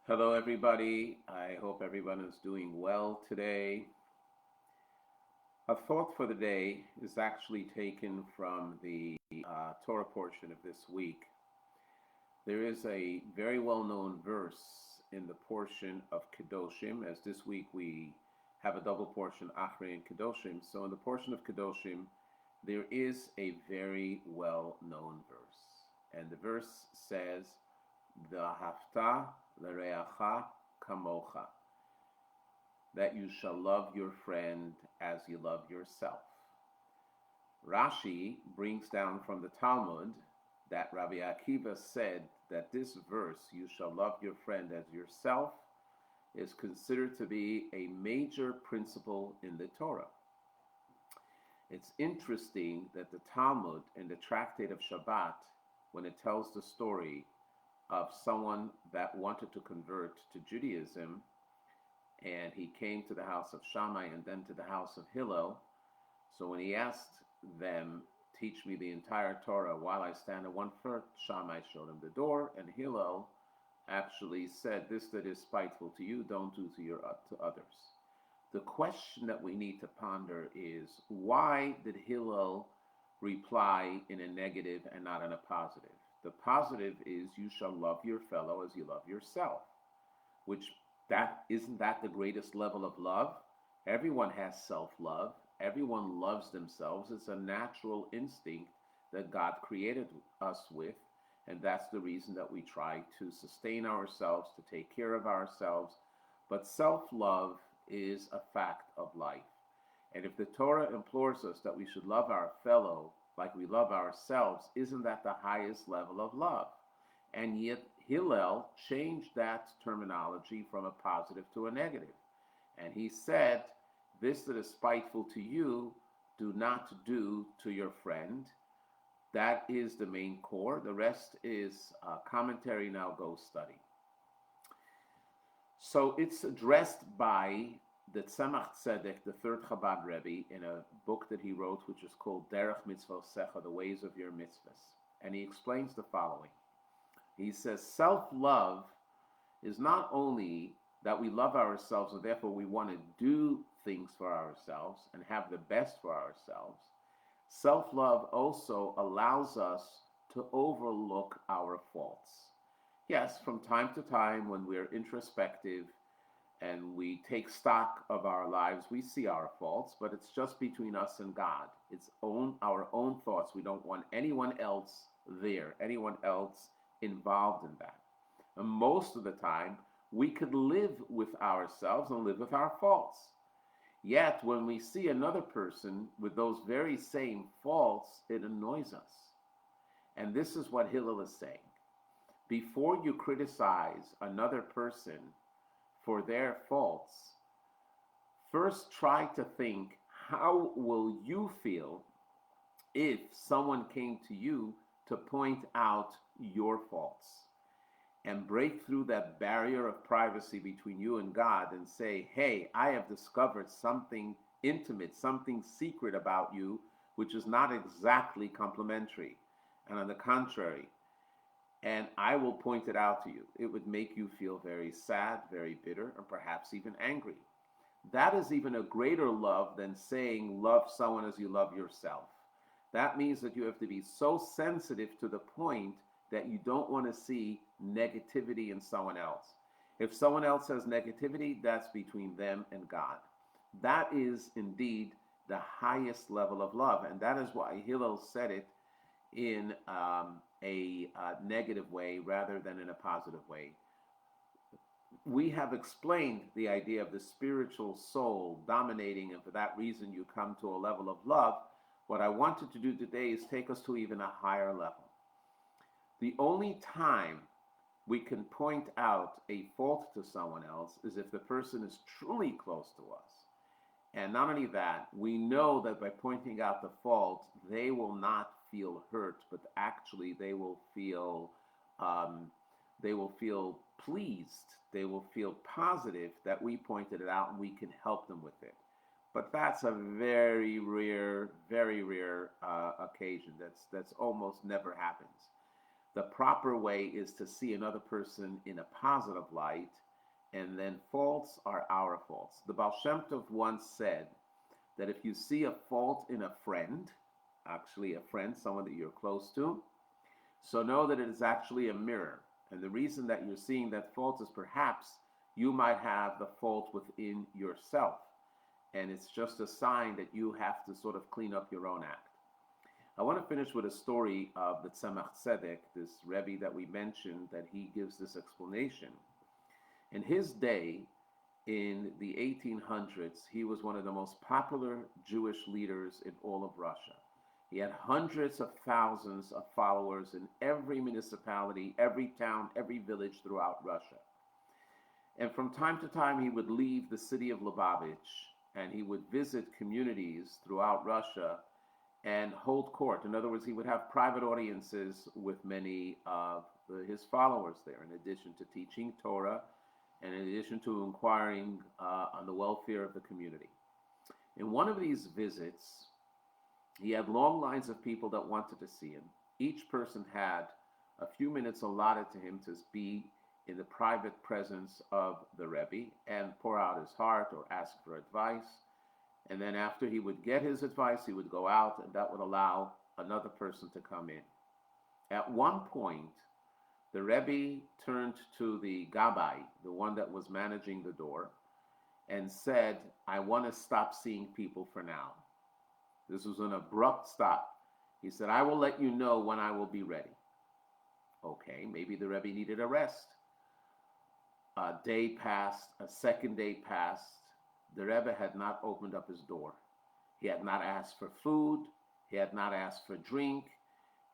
Hello, everybody. I hope everyone is doing well today. A thought for the day is actually taken from the Torah portion of this week. There is a very well known verse in the portion of Kedoshim, as this week we have a double portion, Achrei and Kedoshim. So, in the portion of Kedoshim, there is a very well known verse. And the verse says, V'ahavta l'reacha kamocha, that you shall love your friend as you love yourself. Rashi brings down from the Talmud that Rabbi Akiva said that this verse, you shall love your friend as yourself, is considered to be a major principle in the Torah. It's interesting that the Talmud in the Tractate of Shabbat, when it tells the story of someone that wanted to convert to Judaism, and he came to the house of Shammai and then to the house of Hillel. So when he asked them, teach me the entire Torah while I stand at one foot, Shammai showed him the door, and Hillel actually said, this that is spiteful to you, don't do to others. The question that we need to ponder is, why did Hillel reply in a negative and not in a positive? The positive is, you shall love your fellow as you love yourself, which isn't that the greatest level of love? Everyone has self-love. Everyone loves themselves. It's a natural instinct that God created us with, and that's the reason that we try to sustain ourselves, to take care of ourselves. But self-love is a fact of life. And if the Torah implores us that we should love our fellow like we love ourselves, isn't that the highest level of love? And yet Hillel changed that terminology from a positive to a negative. And he said, this that is spiteful to you, do not do to your friend. That is the main core. The rest is commentary. Now go study. So it's addressed by the Tzemach Tzedek, the third Chabad Rebbe, in a book that he wrote, which is called Derech Mitzvosecha, The Ways of Your Mitzvahs. And he explains the following. He says, self-love is not only that we love ourselves and therefore we want to do things for ourselves and have the best for ourselves. Self-love also allows us to overlook our faults. Yes, from time to time when we're introspective and we take stock of our lives, we see our faults, but it's just between us and God. It's our own thoughts. We don't want anyone else there, anyone else involved in that. And most of the time, we could live with ourselves and live with our faults. Yet, when we see another person with those very same faults, it annoys us. And this is what Hillel is saying. Before you criticize another person for their faults, first try to think, how will you feel if someone came to you to point out your faults and break through that barrier of privacy between you and God and say, hey, I have discovered something intimate, something secret about you, which is not exactly complimentary, and on the contrary, and I will point it out to you. It would make you feel very sad, very bitter, and perhaps even angry. That is even a greater love than saying love someone as you love yourself. That means that you have to be so sensitive to the point that you don't want to see negativity in someone else. If someone else has negativity, that's between them and God. That is indeed the highest level of love, and that is why Hillel said it in a negative way rather than in a positive way. We have explained the idea of the spiritual soul dominating, and for that reason you come to a level of love. What I wanted to do today is take us to even a higher level. The only time we can point out a fault to someone else is if the person is truly close to us. And not only that, we know that by pointing out the fault, they will not feel hurt, but actually they will feel pleased. They will feel positive that we pointed it out and we can help them with it. But that's a very rare occasion. That's almost never happens. The proper way is to see another person in a positive light, and then faults are our faults. The Baal Shem Tov once said that if you see a fault in a friend, actually a friend, someone that you're close to, so know that it is actually a mirror. And the reason that you're seeing that fault is perhaps you might have the fault within yourself. And it's just a sign that you have to sort of clean up your own act. I want to finish with a story of the Tzemach Tzedek, this Rebbe that we mentioned, that he gives this explanation. In his day, in the 1800s, he was one of the most popular Jewish leaders in all of Russia. He had hundreds of thousands of followers in every municipality, every town, every village throughout Russia. And from time to time, he would leave the city of Lubavitch, and he would visit communities throughout Russia and hold court. In other words, he would have private audiences with many of his followers there, in addition to teaching Torah, and in addition to inquiring on the welfare of the community. In one of these visits, he had long lines of people that wanted to see him. Each person had a few minutes allotted to him to be in the private presence of the Rebbe and pour out his heart or ask for advice. And then after he would get his advice, he would go out, and that would allow another person to come in. At one point, the Rebbe turned to the Gabbai, the one that was managing the door, and said, "I want to stop seeing people for now." This was an abrupt stop. He said, "I will let you know when I will be ready." Okay, maybe the Rebbe needed a rest. A day passed, a second day passed. The Rebbe had not opened up his door. He had not asked for food. He had not asked for drink.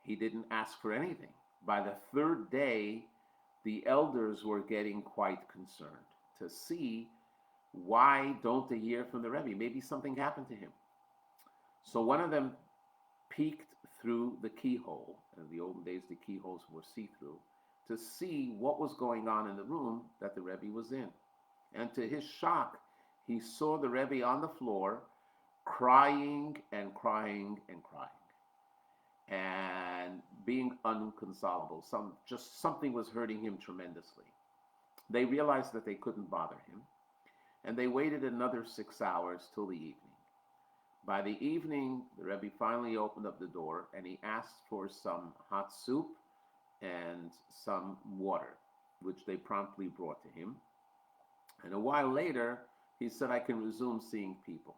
He didn't ask for anything. By the third day, the elders were getting quite concerned to see, why don't they hear from the Rebbe? Maybe something happened to him. So one of them peeked through the keyhole. In the olden days, the keyholes were see-through, to see what was going on in the room that the Rebbe was in. And to his shock, he saw the Rebbe on the floor, crying and crying and crying, and being inconsolable. Something was hurting him tremendously. They realized that they couldn't bother him, and they waited another 6 hours till the evening. By the evening, the Rebbe finally opened up the door, and he asked for some hot soup and some water, which they promptly brought to him. And a while later, he said, "I can resume seeing people."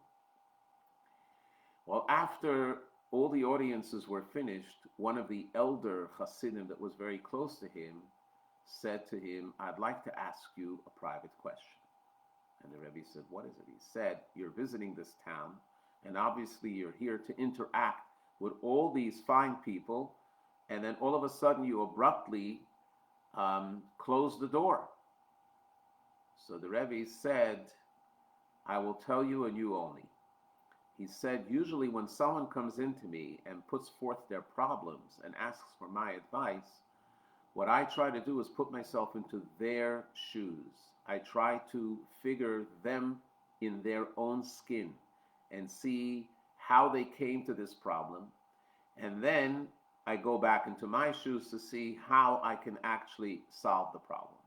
Well, after all the audiences were finished, one of the elder Hasidim that was very close to him said to him, "I'd like to ask you a private question." And the Rebbe said, "What is it?" He said, "You're visiting this town, and obviously you're here to interact with all these fine people, and then all of a sudden you abruptly close the door." So the Rebbe said, "I will tell you and you only." He said, "Usually when someone comes into me and puts forth their problems and asks for my advice, what I try to do is put myself into their shoes. I try to figure them in their own skin and see how they came to this problem. And then I go back into my shoes to see how I can actually solve the problem.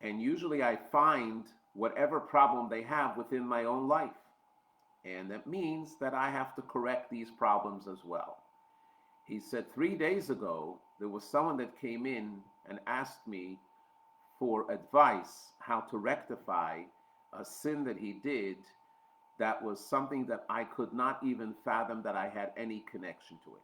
And usually I find whatever problem they have within my own life. And that means that I have to correct these problems as well." He said, 3 days ago, there was someone that came in and asked me for advice how to rectify a sin that he did that was something that I could not even fathom that I had any connection to it.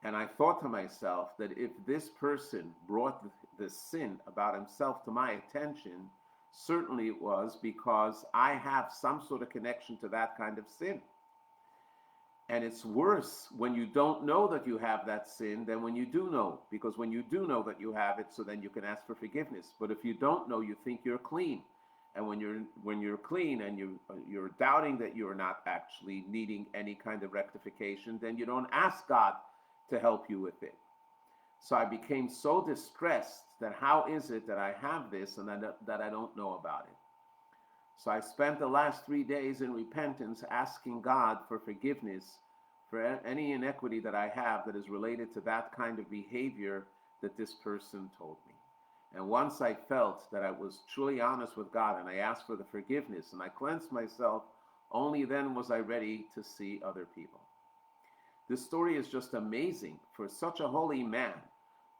And I thought to myself that if this person brought the sin about himself to my attention, certainly it was because I have some sort of connection to that kind of sin. And it's worse when you don't know that you have that sin than when you do know, because when you do know that you have it, so then you can ask for forgiveness. But if you don't know, you think you're clean. And when you're clean and you're doubting that you're not actually needing any kind of rectification, then you don't ask God to help you with it. So I became so distressed that how is it that I have this and that I don't know about it? So I spent the last 3 days in repentance asking God for forgiveness for any inequity that I have that is related to that kind of behavior that this person told me. And once I felt that I was truly honest with God and I asked for the forgiveness and I cleansed myself, only then was I ready to see other people. This story is just amazing for such a holy man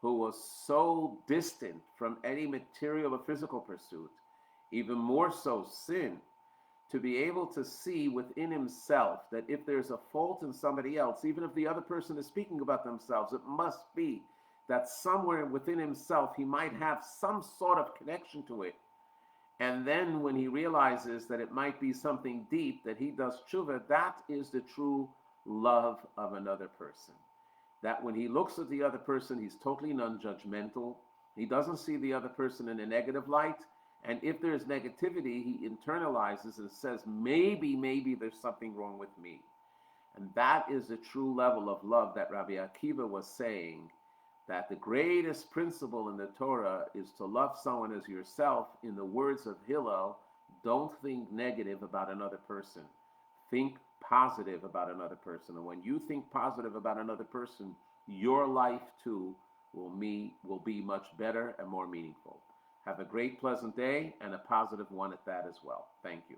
who was so distant from any material or physical pursuit, even more so sin, to be able to see within himself that if there's a fault in somebody else, even if the other person is speaking about themselves, it must be that somewhere within himself he might have some sort of connection to it. And then when he realizes that it might be something deep, that he does tshuva, that is the true love of another person. That when he looks at the other person, he's totally non-judgmental. He doesn't see the other person in a negative light. And if there's negativity, he internalizes and says, maybe there's something wrong with me. And that is the true level of love that Rabbi Akiva was saying, that the greatest principle in the Torah is to love someone as yourself. In the words of Hillel, don't think negative about another person. Think positive about another person. And when you think positive about another person, your life too will be much better and more meaningful. Have a great, pleasant day, and a positive one at that as well. Thank you.